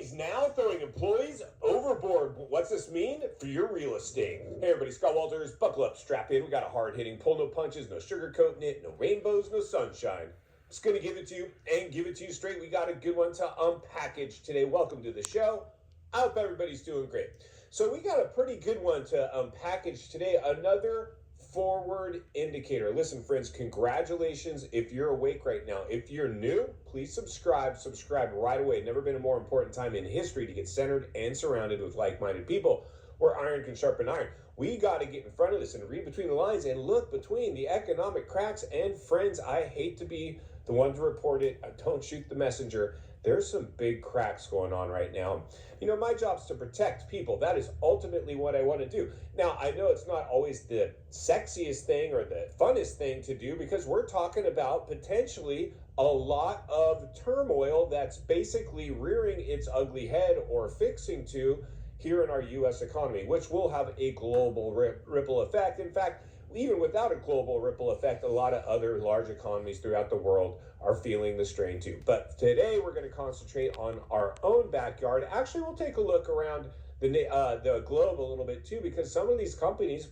Companies now throwing employees overboard. What's this mean for your real estate? Hey everybody, Scott Walters. Buckle up, strap in. We got a hard-hitting pull, no punches, no sugarcoating it, no rainbows, no sunshine. Just going to give it to you and give it to you straight. We got a good one to unpackage today. Welcome to the show. I hope everybody's doing great. So we got a pretty good one to unpackage today. Another forward indicator. Listen, friends, congratulations if you're awake right now. If you're new, please subscribe right away. Never been a more important time in history to get centered and surrounded with like-minded people where iron can sharpen iron. We got to get in front of this and read between the lines and look between the economic cracks. And friends, I hate to be the one to report it. Don't shoot the messenger. There's some big cracks going on right now. You know, my job's to protect people. That is ultimately what I want to do. Now, I know it's not always the sexiest thing or the funnest thing to do because we're talking about potentially a lot of turmoil that's basically rearing its ugly head or fixing to here in our U.S. economy, which will have a global ripple effect. In fact, even without a global ripple effect, a lot of other large economies throughout the world are feeling the strain too. But today we're going to concentrate on our own backyard. Actually, we'll take a look around the globe a little bit too, because some of these companies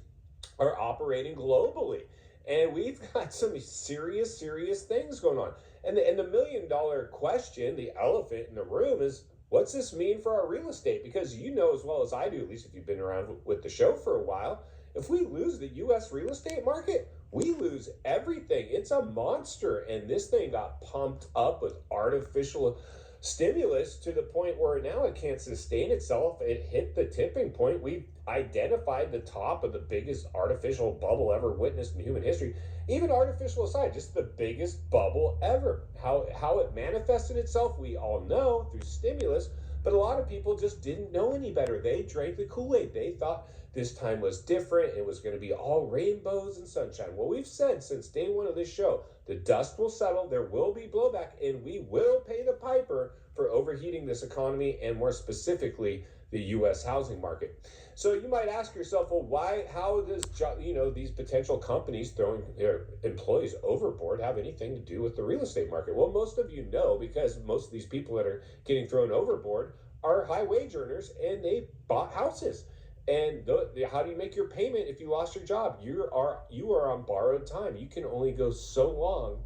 are operating globally. And we've got some serious things going on. And the million-dollar question, the elephant in the room is, what's this mean for our real estate? Because you know as well as I do, at least if you've been around with the show for a while, if we lose the U.S. real estate market, we lose everything. It's a monster. And this thing got pumped up with artificial stimulus to the point where now it can't sustain itself. It hit the tipping point. We identified the top of the biggest artificial bubble ever witnessed in human history. Even artificial aside, just the biggest bubble ever. How it manifested itself, we all know through stimulus. But a lot of people just didn't know any better. They drank the Kool-Aid. They thought this time was different. It was going to be all rainbows and sunshine. Well, we've said since day one of this show, the dust will settle, there will be blowback, and we will pay the piper for overheating this economy and more specifically, the U.S. housing market. So you might ask yourself, well, how does, these potential companies throwing their employees overboard have anything to do with the real estate market? Well, most of you know, because most of these people that are getting thrown overboard are high wage earners and they bought houses. And how do you make your payment if you lost your job? You are on borrowed time. You can only go so long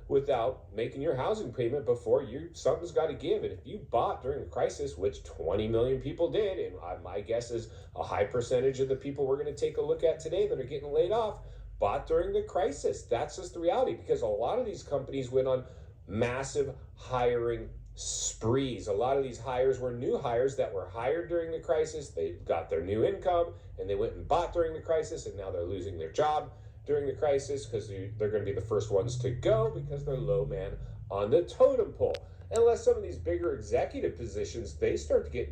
without making your housing payment before something's got to give. And if you bought during the crisis, which 20 million people did, and my guess is a high percentage of the people we're going to take a look at today that are getting laid off bought during the crisis. That's just the reality, because a lot of these companies went on massive hiring sprees. A lot of these hires were new hires that were hired during the crisis. They got their new income and they went and bought during the crisis, and now they're losing their job during the crisis because they're going to be the first ones to go because they're low man on the totem pole. Unless some of these bigger executive positions, they start to get,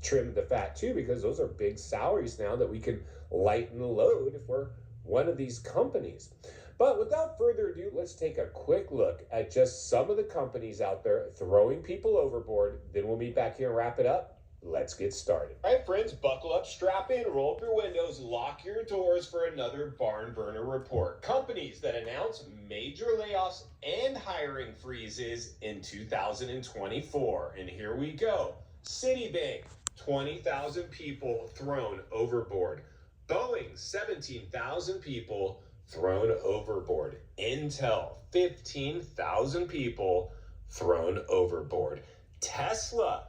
trim the fat too, because those are big salaries now that we can lighten the load if we're one of these companies. But without further ado, let's take a quick look at just some of the companies out there throwing people overboard. Then we'll meet back here and wrap it up. Let's get started. All right, friends, buckle up, strap in, roll up your windows, lock your doors for another barn burner report. Companies that announce major layoffs and hiring freezes in 2024. And here we go. Citibank, 20,000 people thrown overboard. Boeing, 17,000 people thrown overboard. Intel, 15,000 people thrown overboard. Tesla,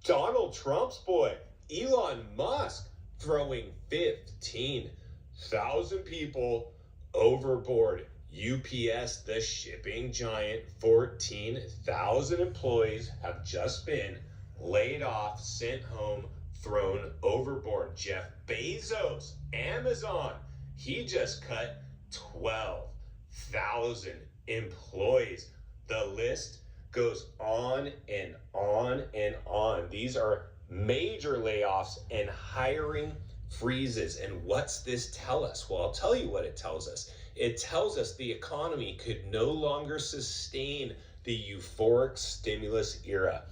Donald Trump's boy, Elon Musk, throwing 15,000 people overboard. UPS, the shipping giant, 14,000 employees have just been laid off, sent home, thrown overboard. Jeff Bezos, Amazon, he just cut 12,000 employees. The list goes on and on and on. These are major layoffs and hiring freezes. And what's this tell us? Well, I'll tell you what it tells us. It tells us the economy could no longer sustain the euphoric stimulus era.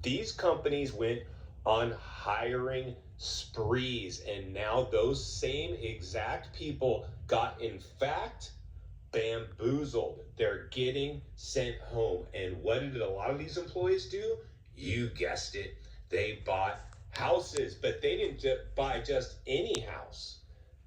These companies went on hiring sprees, and now those same exact people got, in fact, bamboozled. They're getting sent home. And what did a lot of these employees do? You guessed it. They bought houses, but they didn't buy just any house.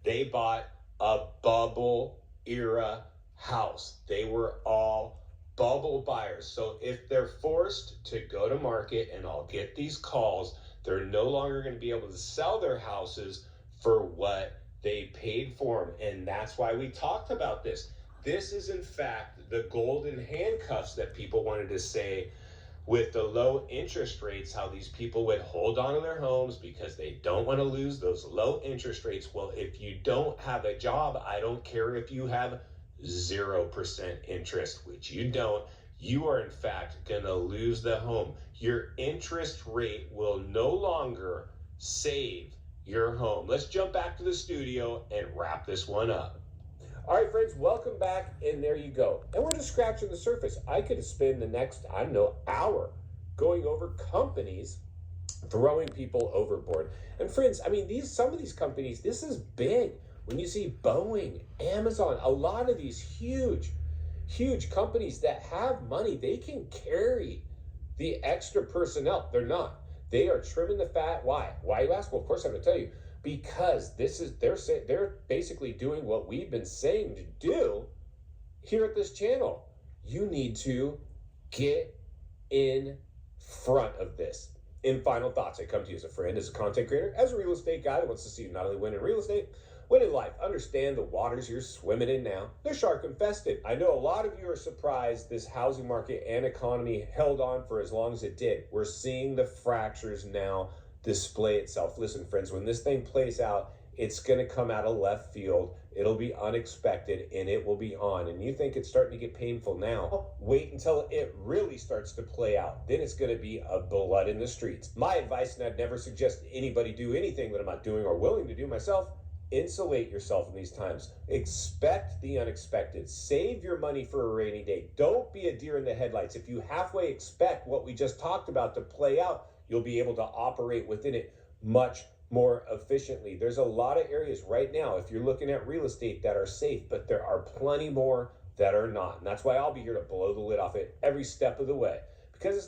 They bought a bubble era house. They were all bubble buyers. So if they're forced to go to market, and I'll get these calls, they're no longer going to be able to sell their houses for what they paid for them. And that's why we talked about this. This is, in fact, the golden handcuffs that people wanted to say with the low interest rates, how these people would hold on to their homes because they don't want to lose those low interest rates. Well, if you don't have a job, I don't care if you have 0% interest, which you don't, you are in fact going to lose the home. Your interest rate will no longer save your home. Let's jump back to the studio and wrap this one up. All right, friends, welcome back, and there you go. And we're just scratching the surface. I could spend the next, I don't know, hour going over companies throwing people overboard. And friends, I mean, some of these companies, this is big. When you see Boeing, Amazon, a lot of these huge companies that have money, they can carry the extra personnel. They're not. They are trimming the fat. Why? Why, you ask? Well, of course I'm going to tell you. Because they're basically doing what we've been saying to do here at this channel. You need to get in front of this. In final thoughts, I come to you as a friend, as a content creator, as a real estate guy that wants to see you not only win in real estate, win in life. Understand the waters you're swimming in now, they're shark infested. I know a lot of you are surprised this housing market and economy held on for as long as it did. We're seeing the fractures now display itself. Listen, friends, when this thing plays out, it's going to come out of left field. It'll be unexpected, and it will be on. And you think it's starting to get painful now? Wait until it really starts to play out. Then it's going to be a blood in the streets. My advice, and I'd never suggest anybody do anything that I'm not doing or willing to do myself, insulate yourself in these times. Expect the unexpected. Save your money for a rainy day. Don't be a deer in the headlights. If you halfway expect what we just talked about to play out, you'll be able to operate within it much more efficiently. There's a lot of areas right now, if you're looking at real estate, that are safe, but there are plenty more that are not. And that's why I'll be here to blow the lid off it every step of the way, because it's